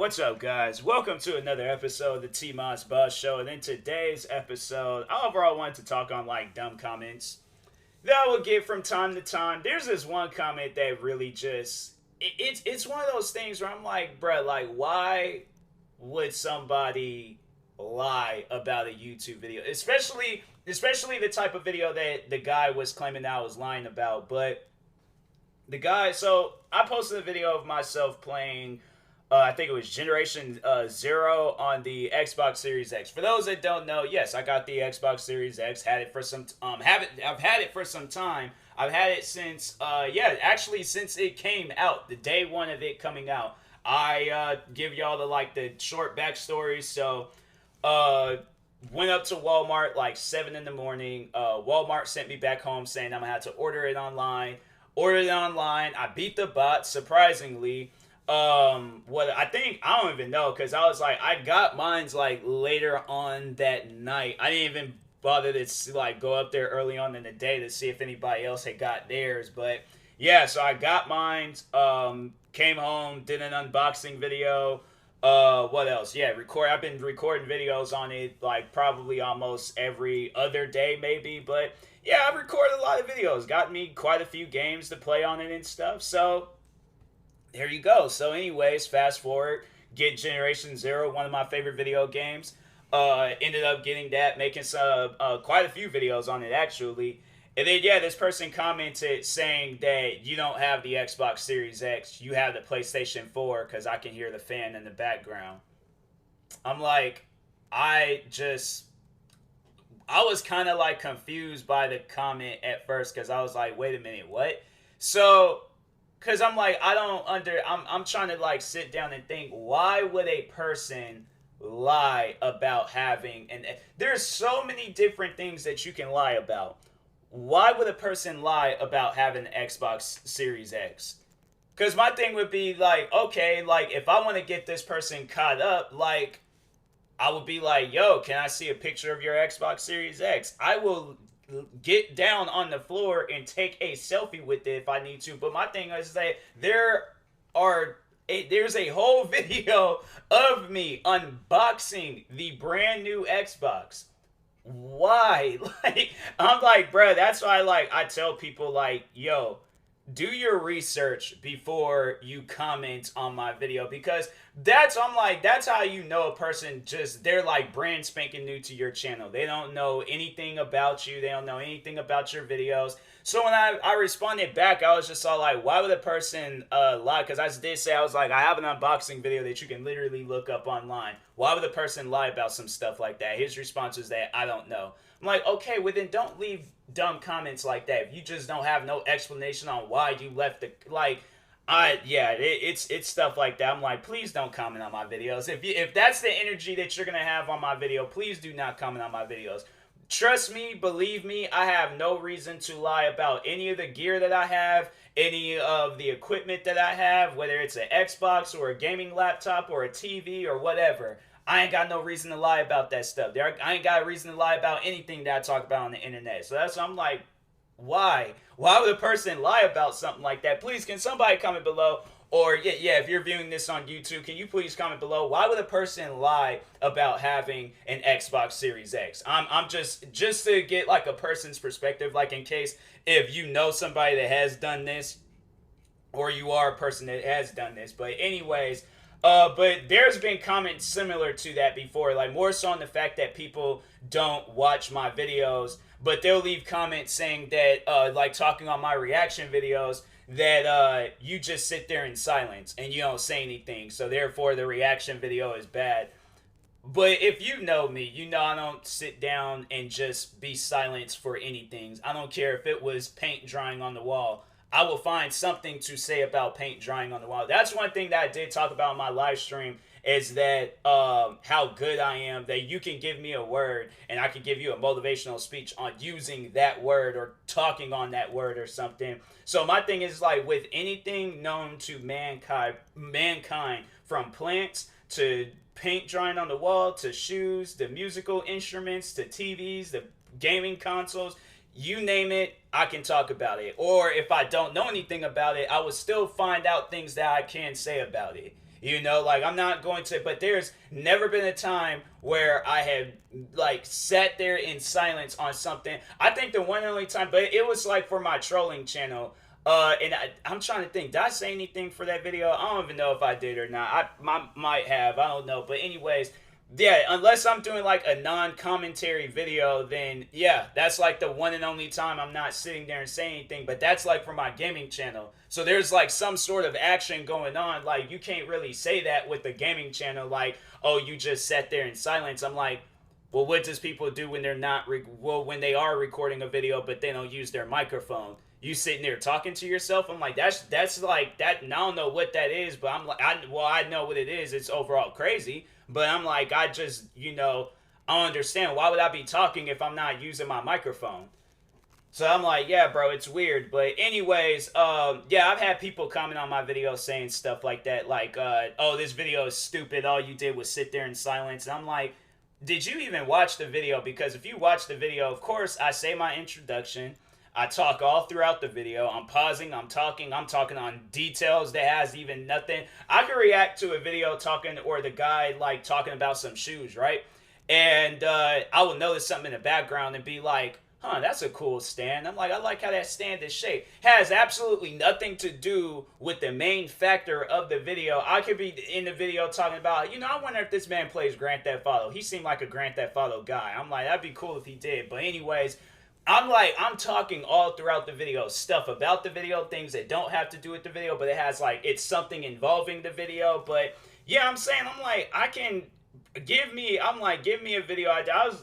What's up, guys? Welcome to another episode of the TMossBoss Show. And in today's episode, I overall wanted to talk on like dumb comments that I will get from time to time. There's this one comment that really just it's one of those things where I'm like, bruh, like why would somebody lie about a YouTube video, especially the type of video that the guy was claiming that I was lying about. But the guy, so I posted a video of myself playing. I think it was Generation Zero on the Xbox Series X. For those that don't know, yes, I got the Xbox Series X. Had it for some. I've had it for some time. I've had it since. Actually, since it came out, the day one of it coming out. I give y'all the short backstory. So, went up to Walmart like 7 in the morning. Walmart sent me back home saying I'm gonna have to order it online. Ordered it online. I beat the bot surprisingly. What I think, I don't even know, because I was like, I got mine's like later on that night. I didn't even bother to like go up there early on in the day to see if anybody else had got theirs. But yeah, so I got mine's. Came home, did an unboxing video. What else? Yeah, I've been recording videos on it like probably almost every other day, maybe. But yeah, I've recorded a lot of videos. Got me quite a few games to play on it and stuff. So there you go. So anyways, fast forward, get Generation Zero, one of my favorite video games. Ended up getting that, making some quite a few videos on it actually. And then yeah, this person commented saying that you don't have the Xbox Series X, you have the PlayStation 4 because I can hear the fan in the background. I'm like, I was kind of like confused by the comment at first because I was like, wait a minute, what? So because I'm like, I'm trying to like sit down and think, why would a person lie about having, and there's so many different things that you can lie about. Why would a person lie about having an Xbox Series X? Because my thing would be like, okay, like if I want to get this person caught up, like I would be like, yo, can I see a picture of your Xbox Series X? I will get down on the floor and take a selfie with it if I need to. But my thing is that there's a whole video of me unboxing the brand new Xbox. Why? Like, I'm like, bruh, that's why I tell people like, yo, do your research before you comment on my video, because that's how you know a person they're like brand spanking new to your channel. They don't know anything about you. They don't know anything about your videos. So when I responded back, I was just all like, why would a person lie? Because I did say, I was like, I have an unboxing video that you can literally look up online. Why would a person lie about some stuff like that? His response was that I don't know. I'm like, okay, well then don't leave dumb comments like that if you just don't have no explanation on why you left the it's stuff like that. I'm like, please don't comment on my videos. If that's the energy that you're gonna have on my video, please do not comment on my videos. Trust me, believe me, I have no reason to lie about any of the gear that I have, any of the equipment that I have, whether it's an Xbox or a gaming laptop or a TV or whatever. I ain't got no reason to lie about that stuff. I ain't got a reason to lie about anything that I talk about on the internet. So that's why I'm like, why? Why would a person lie about something like that? Please, can somebody comment below? Or yeah, if you're viewing this on YouTube, can you please comment below? Why would a person lie about having an Xbox Series X? I'm just to get like a person's perspective, like in case if you know somebody that has done this, or you are a person that has done this. But anyways, but there's been comments similar to that before, like more so on the fact that people don't watch my videos, but they'll leave comments saying that, like talking on my reaction videos, that you just sit there in silence and you don't say anything, so therefore the reaction video is bad. But if you know me, you know I don't sit down and just be silent for anything. I don't care if it was paint drying on the wall. I will find something to say about paint drying on the wall. That's one thing that I did talk about in my live stream, is that how good I am, that you can give me a word and I can give you a motivational speech on using that word or talking on that word or something. So my thing is like with anything known to mankind, from plants to paint drying on the wall to shoes, the musical instruments to TVs, the gaming consoles, you name it, I can talk about it. Or if I don't know anything about it, I will still find out things that I can say about it. You know, like I'm not going to, but there's never been a time where I have like sat there in silence on something. I think the one and only time, but it was like for my trolling channel. I'm trying to think. Did I say anything for that video? I don't even know if I did or not. Might have. I don't know. But anyways, yeah. Unless I'm doing like a non-commentary video, then yeah, that's like the one and only time I'm not sitting there and saying anything. But that's like for my gaming channel. So there's like some sort of action going on. Like you can't really say that with the gaming channel. Like, oh, you just sat there in silence. I'm like, well, what does people do when they're not when they are recording a video but they don't use their microphone? You sitting there talking to yourself? I'm like, that's like that. I don't know what that is, but I'm like, I know what it is. It's overall crazy, but I'm like, I just I don't understand. Why would I be talking if I'm not using my microphone? So I'm like, yeah, bro, it's weird. But anyways, yeah, I've had people comment on my video saying stuff like that, like, oh, this video is stupid. All you did was sit there in silence. And I'm like, did you even watch the video? Because if you watch the video, of course, I say my introduction. I talk all throughout the video. I'm pausing, I'm talking on details that has even nothing. I could react to a video talking, or the guy like talking about some shoes, right? And I will notice something in the background and be like, huh, that's a cool stand. I'm like, I like how that stand is shaped. Has absolutely nothing to do with the main factor of the video. I could be in the video talking about, I wonder if this man plays Grand Theft Auto. He seemed like a Grand Theft Auto guy. I'm like, that'd be cool if he did. But anyways, I'm talking all throughout the video, stuff about the video, things that don't have to do with the video, but it has like, it's something involving the video. But yeah, I'm saying, I'm like, give me a video.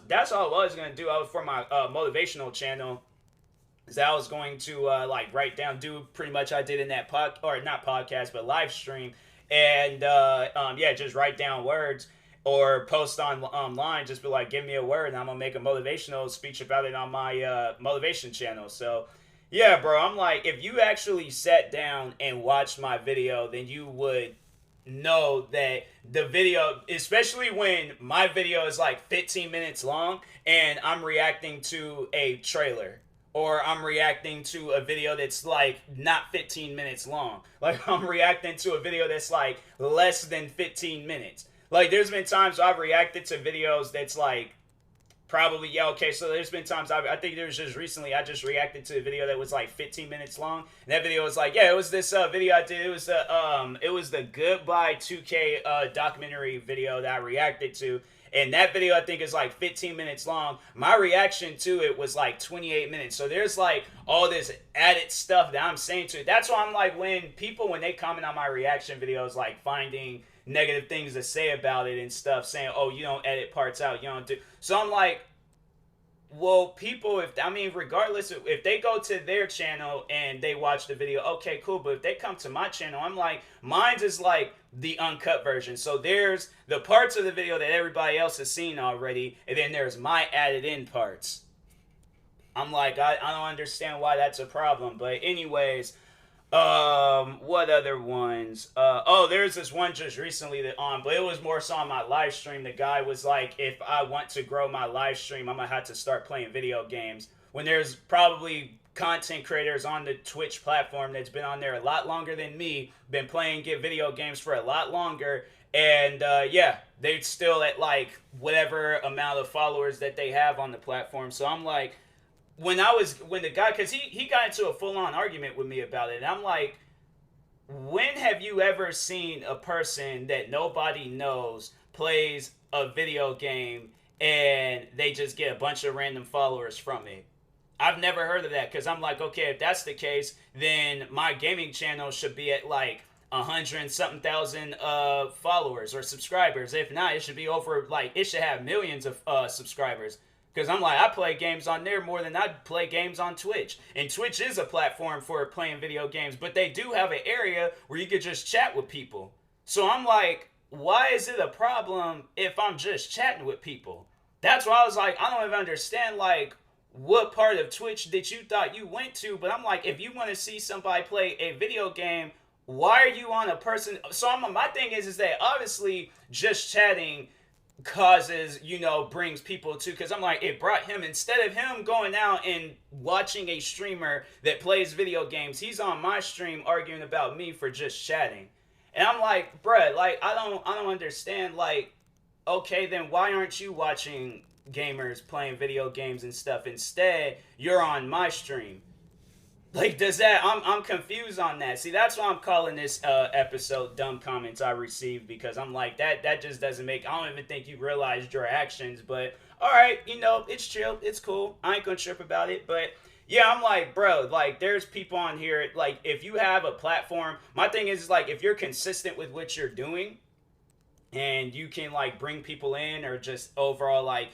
That's all I was going to do. I was for my motivational channel. Is that I was going to like write down, do pretty much I did in that not podcast, but live stream. And yeah, just write down words. Or post online, just be like, give me a word, and I'm gonna make a motivational speech about it on my motivation channel. So, yeah, bro, I'm like, if you actually sat down and watched my video, then you would know that the video, especially when my video is like 15 minutes long, and I'm reacting to a trailer, or I'm reacting to a video that's like not 15 minutes long. Like, I'm reacting to a video that's like less than 15 minutes. Like, there's been times I've reacted to videos that's like, probably, yeah, okay, so there's been times, I think there was just recently, I just reacted to a video that was like 15 minutes long, and that video was like, yeah, it was this video I did, it was the Goodbye 2K documentary video that I reacted to, and that video I think is like 15 minutes long. My reaction to it was like 28 minutes, so there's like all this added stuff that I'm saying to it. That's why I'm like, when they comment on my reaction videos, like finding negative things to say about it and stuff, saying, oh, you don't edit parts out, you don't do. So I'm like, well, people, regardless of, if they go to their channel and they watch the video, okay, cool. But if they come to my channel, I'm like, mine's is like the uncut version. So there's the parts of the video that everybody else has seen already, and then there's my added in parts. I'm like, I don't understand why that's a problem. But anyways, what other ones? There's this one just recently but it was more so on my live stream. The guy was like, if I want to grow my live stream, I'm gonna have to start playing video games. When there's probably content creators on the Twitch platform that's been on there a lot longer than me, been playing video games for a lot longer, and yeah, they're still at like whatever amount of followers that they have on the platform. So I'm like, when the guy, because he got into a full-on argument with me about it, and I'm like, when have you ever seen a person that nobody knows plays a video game and they just get a bunch of random followers from it? I've never heard of that, because I'm like, okay, if that's the case, then my gaming channel should be at like 100 something thousand followers or subscribers. If not, it should be over, like, it should have millions of subscribers. Because I'm like, I play games on there more than I play games on Twitch. And Twitch is a platform for playing video games, but they do have an area where you could just chat with people. So I'm like, why is it a problem if I'm just chatting with people? That's why I was like, I don't even understand, like, what part of Twitch that you thought you went to. But I'm like, if you want to see somebody play a video game, why are you on a person? So my thing is that obviously just chatting causes, brings people to, because I'm like, it brought him, instead of him going out and watching a streamer that plays video games, he's on my stream arguing about me for just chatting. And I'm like, bruh, like I don't understand. Like, okay, then why aren't you watching gamers playing video games and stuff? Instead, you're on my stream. Like, does that? I'm confused on that. See, that's why I'm calling this episode "Dumb Comments I Received," because I'm like that just doesn't make. I don't even think you realized your actions. But all right, it's chill, it's cool. I ain't gonna trip about it. But yeah, I'm like, bro, like there's people on here. Like, if you have a platform, my thing is like if you're consistent with what you're doing, and you can like bring people in, or just overall like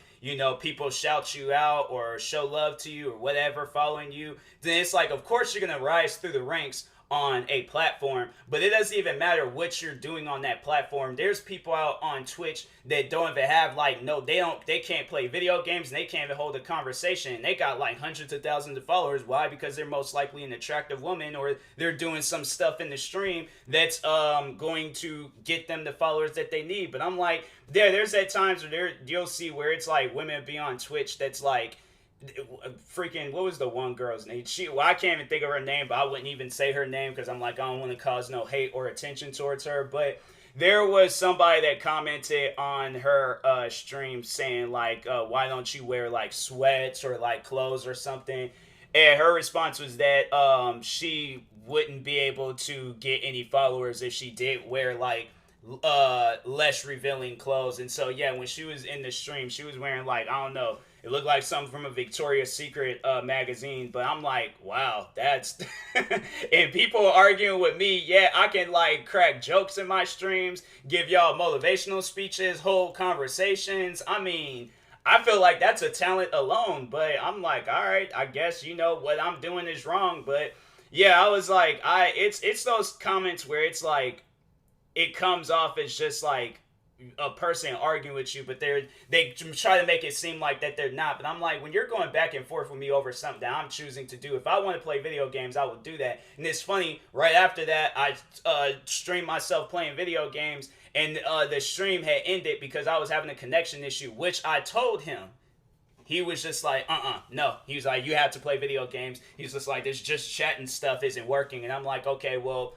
people shout you out or show love to you or whatever, following you, then it's like of course you're gonna rise through the ranks on a platform. But it doesn't even matter what you're doing on that platform. There's people out on Twitch that don't even have like no, they can't play video games, and they can't even hold a conversation, and they got like hundreds of thousands of followers. Why? Because they're most likely an attractive woman, or they're doing some stuff in the stream that's going to get them the followers that they need. But I'm like, there's at times where you'll see where it's like women be on Twitch that's like freaking, what was the one girl's name? I can't even think of her name, but I wouldn't even say her name because I'm like, I don't want to cause no hate or attention towards her. But there was somebody that commented on her stream saying like, why don't you wear like sweats or like clothes or something? And her response was that she wouldn't be able to get any followers if she did wear like less revealing clothes. And so yeah, when she was in the stream, she was wearing like, I don't know, it looked like something from a Victoria's Secret magazine. But I'm like, wow, that's and people arguing with me. Yeah, I can like crack jokes in my streams, give y'all motivational speeches, hold conversations. I mean, I feel like that's a talent alone. But I'm like, all right, I guess what I'm doing is wrong. But yeah, I was like, it's those comments where it's like it comes off as just like a person arguing with you, but they try to make it seem like that they're not. But I'm like, when you're going back and forth with me over something that I'm choosing to do, if I want to play video games, I will do that. And it's funny, right after that, I streamed myself playing video games, and the stream had ended because I was having a connection issue, which I told him. He was just like, no. He was like, you have to play video games. He's just like, this just chatting stuff isn't working. And I'm like, okay, well,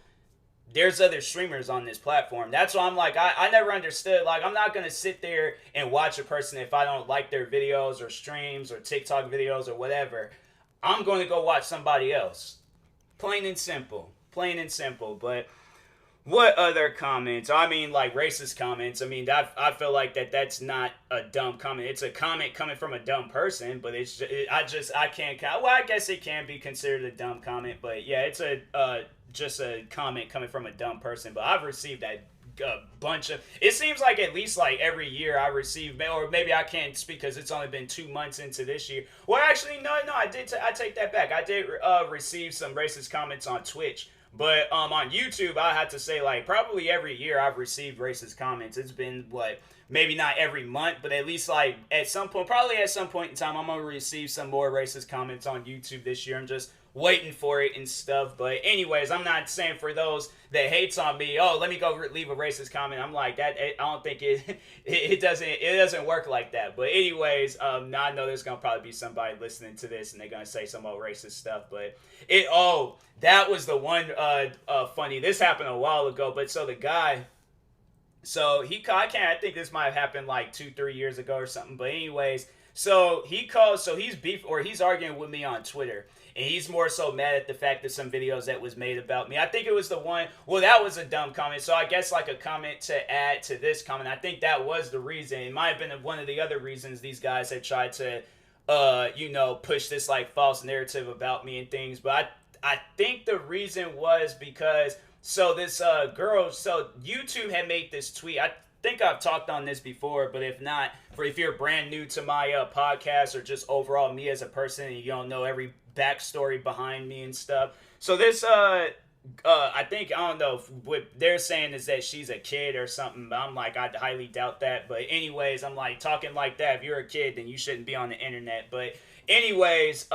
there's other streamers on this platform. That's why I'm like, I never understood. Like, I'm not going to sit there and watch a person if I don't like their videos or streams or TikTok videos or whatever. I'm going to go watch somebody else. Plain and simple. Plain and simple. But what other comments? I mean, like racist comments. I mean, I feel like that's not a dumb comment. It's a comment coming from a dumb person, but I can't. Well, I guess it can be considered a dumb comment, but yeah, it's just a comment coming from a dumb person. But I've received a bunch of. It seems like at least like every year I receive, or maybe I can't speak because it's only been 2 months into this year. Well, actually, no, I did. I take that back. I did receive some racist comments on Twitch. But on YouTube, I had to say, like, probably every year I've received racist comments. It's been, what, maybe not every month, but at least, like, at some point, probably at some point in time, I'm going to receive some more racist comments on YouTube this year. I'm just waiting for it and stuff. But anyways, I'm not saying for those that hates on me, oh, let me go leave a racist comment. I'm like, that. I don't think it doesn't work like that. But anyways, now I know there's going to probably be somebody listening to this and they're going to say some old racist stuff. But that was the one funny. This happened a while ago, but so the guy, I think this might have happened like 2-3 years ago or something. But anyways, so he's arguing with me on Twitter. And he's more so mad at the fact that some videos that was made about me. I think it was the one, well, that was a dumb comment. So I guess like a comment to add to this comment. I think that was the reason. It might have been one of the other reasons these guys had tried to, push this like false narrative about me and things. But I think the reason was because, so this girl, so YouTube had made this tweet. I think I've talked on this before, but if not, if you're brand new to my podcast or just overall me as a person and you don't know every backstory behind me and stuff. So this, I think, I don't know, what they're saying is that she's a kid or something, but I'm like, I highly doubt that. But anyways, I'm like, talking like that, if you're a kid, then you shouldn't be on the internet. But anyways,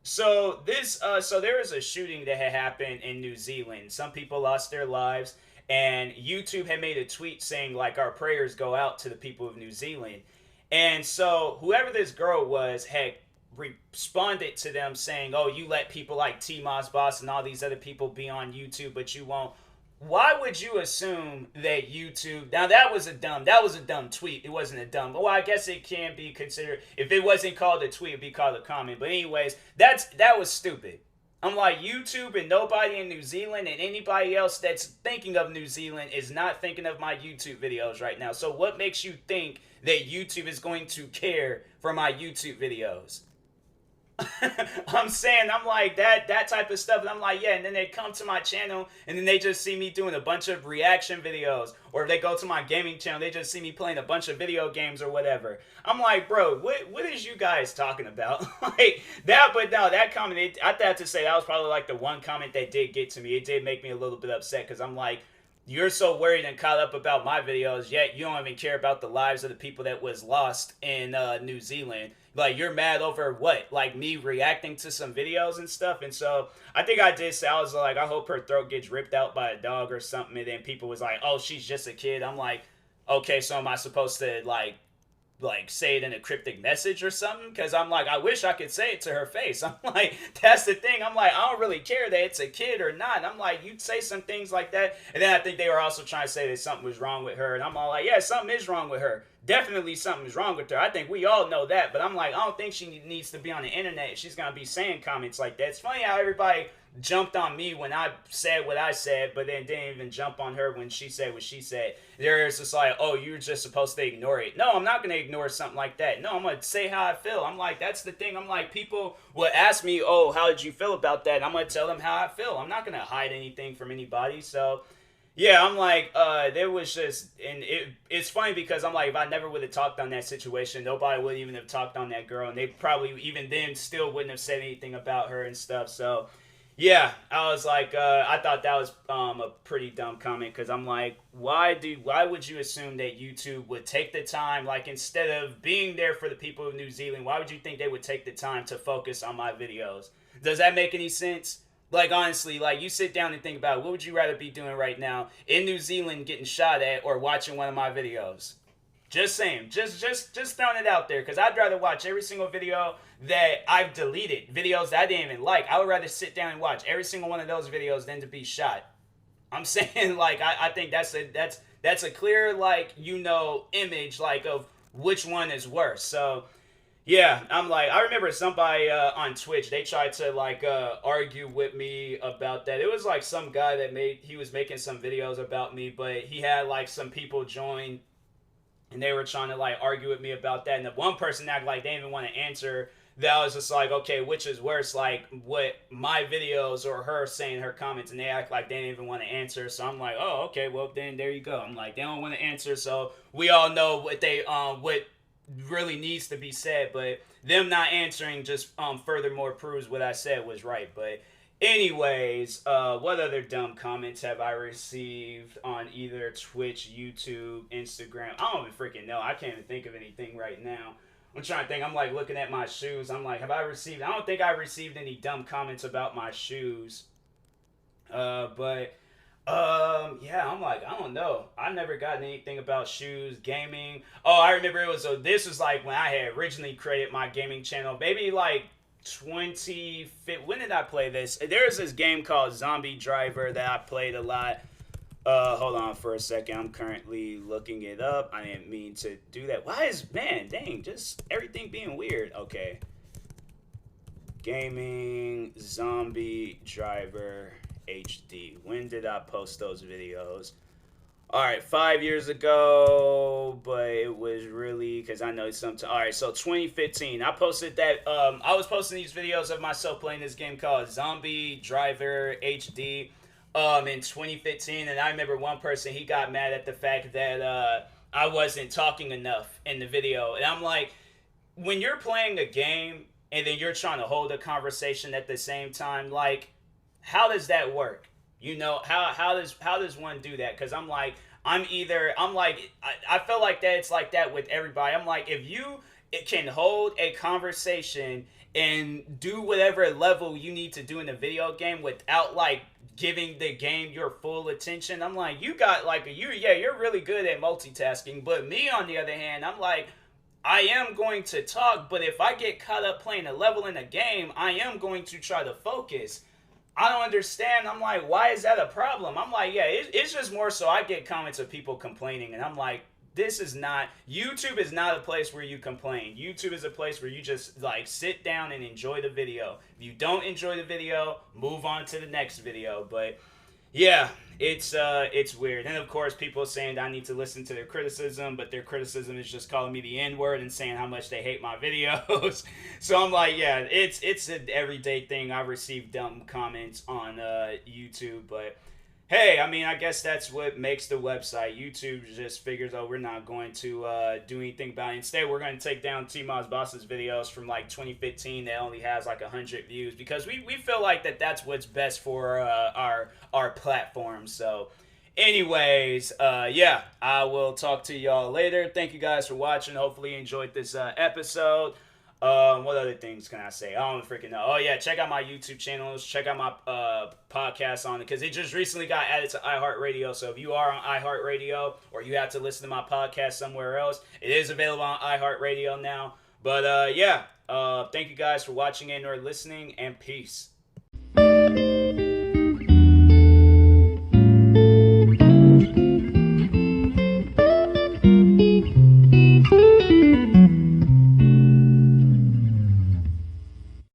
so there was a shooting that had happened in New Zealand. Some people lost their lives, and YouTube had made a tweet saying, like, our prayers go out to the people of New Zealand. And so whoever this girl was had responded to them saying, oh, you let people like TMossBoss and all these other people be on YouTube, but you won't why would you assume that YouTube? Now that was a dumb tweet. It wasn't a dumb. Well, I guess it can be considered. If it wasn't called a tweet, it'd be called a comment. But anyways, that was stupid. I'm like, YouTube and nobody in New Zealand and anybody else that's thinking of New Zealand is not thinking of my YouTube videos right now. So what makes you think that YouTube is going to care for my YouTube videos? I'm saying, I'm like that type of stuff, and I'm like, yeah, and then they come to my channel and then they just see me doing a bunch of reaction videos, or if they go to my gaming channel, they just see me playing a bunch of video games or whatever. I'm like, bro, what is you guys talking about? Like that. But no, that comment, I have to say that was probably like the one comment that did get to me. It did make me a little bit upset, because I'm like, you're so worried and caught up about my videos, yet you don't even care about the lives of the people that was lost in New Zealand. Like, you're mad over what? Like, me reacting to some videos and stuff? And so, I think I did say, I was like, I hope her throat gets ripped out by a dog or something. And then people was like, oh, she's just a kid. I'm like, okay, so am I supposed to, like say it in a cryptic message or something? Because I'm like, I wish I could say it to her face. I'm like, that's the thing. I'm like, I don't really care that it's a kid or not. I'm like, you'd say some things like that. And then I think they were also trying to say that something was wrong with her. And I'm all like, yeah, something is wrong with her. Definitely something is wrong with her. I think we all know that. But I'm like, I don't think she needs to be on the internet if she's going to be saying comments like that. It's funny how everybody jumped on me when I said what I said, but then didn't even jump on her when she said what she said. There's just like, oh, you're just supposed to ignore it. No, I'm not going to ignore something like that. No, I'm going to say how I feel. I'm like, that's the thing. I'm like, people will ask me, oh, how did you feel about that? I'm going to tell them how I feel. I'm not going to hide anything from anybody. So yeah, I'm like, there was just, and it's funny because I'm like, if I never would have talked on that situation, nobody would even have talked on that girl, and they probably even then still wouldn't have said anything about her and stuff. So yeah, I was like, I thought that was a pretty dumb comment, because I'm like, why would you assume that YouTube would take the time, like, instead of being there for the people of New Zealand, why would you think they would take the time to focus on my videos? Does that make any sense? Like, honestly, like, you sit down and think about it, what would you rather be doing right now in New Zealand getting shot at, or watching one of my videos? Just saying, just throwing it out there, because I'd rather watch every single video that I've deleted, videos that I didn't even like. I would rather sit down and watch every single one of those videos than to be shot. I'm saying, like, I think that's a clear, like, image, like, of which one is worse. So yeah, I'm like, I remember somebody on Twitch, they tried to like argue with me about that. It was like some guy that he was making some videos about me, but he had like some people join, and they were trying to like argue with me about that. And the one person acted like they didn't even want to answer. That was just like, okay, which is worse, like what my videos or her saying her comments, and they act like they didn't even want to answer. So I'm like, oh, okay, well then there you go. I'm like, they don't want to answer, so we all know what really needs to be said, but them not answering just furthermore proves what I said was right. But anyways, what other dumb comments have I received on either Twitch, YouTube, Instagram? I don't even freaking know. I can't even think of anything right now. I'm trying to think. I'm like looking at my shoes. I'm like, have I received? I don't think I received any dumb comments about my shoes. But yeah, I'm like, I don't know. I never gotten anything about shoes, gaming. Oh, I remember this was like when I had originally created my gaming channel. Maybe like 2015. When did I play this? There's this game called Zombie Driver that I played a lot. Hold on for a second. I'm currently looking it up. I didn't mean to do that. Why is, man, dang, just everything being weird. Okay. Gaming, Zombie Driver HD. When did I post those videos? Alright, 5 years ago, but it was really, because I know sometimes. Alright, so 2015. I posted that, I was posting these videos of myself playing this game called Zombie Driver HD in 2015, and I remember one person, he got mad at the fact that I wasn't talking enough in the video, and I'm like, when you're playing a game, and then you're trying to hold a conversation at the same time, like, how does that work? You know, how does one do that? Because I'm like, I feel like that it's like that with everybody. I'm like, if you can hold a conversation and do whatever level you need to do in a video game without like giving the game your full attention, I'm like, you got like you're really good at multitasking. But me, on the other hand, I'm like, I am going to talk, but if I get caught up playing a level in a game, I am going to try to focus. I don't understand. I'm like, why is that a problem? I'm like, yeah, it's just more so I get comments of people complaining, and I'm like, this is not, YouTube is not a place where you complain. YouTube is a place where you just like sit down and enjoy the video. If you don't enjoy the video, move on to the next video. But yeah, it's weird. And of course, people saying I need to listen to their criticism, but their criticism is just calling me the N word and saying how much they hate my videos. So I'm like, yeah, it's an everyday thing. I receive dumb comments on YouTube, but hey, I mean, I guess that's what makes the website. YouTube just figures, oh, we're not going to do anything about it. Instead, we're going to take down TMossBoss's videos from like 2015 that only has like 100 views because we feel like that's what's best for our platform. So, anyways, yeah, I will talk to y'all later. Thank you guys for watching. Hopefully, you enjoyed this episode. What other things can I say? I don't freaking know. Oh yeah, check out my YouTube channels. Check out my podcast on it because it just recently got added to iHeartRadio. So if you are on iHeartRadio or you have to listen to my podcast somewhere else, it is available on iHeartRadio now. But yeah, thank you guys for watching and or listening, and peace.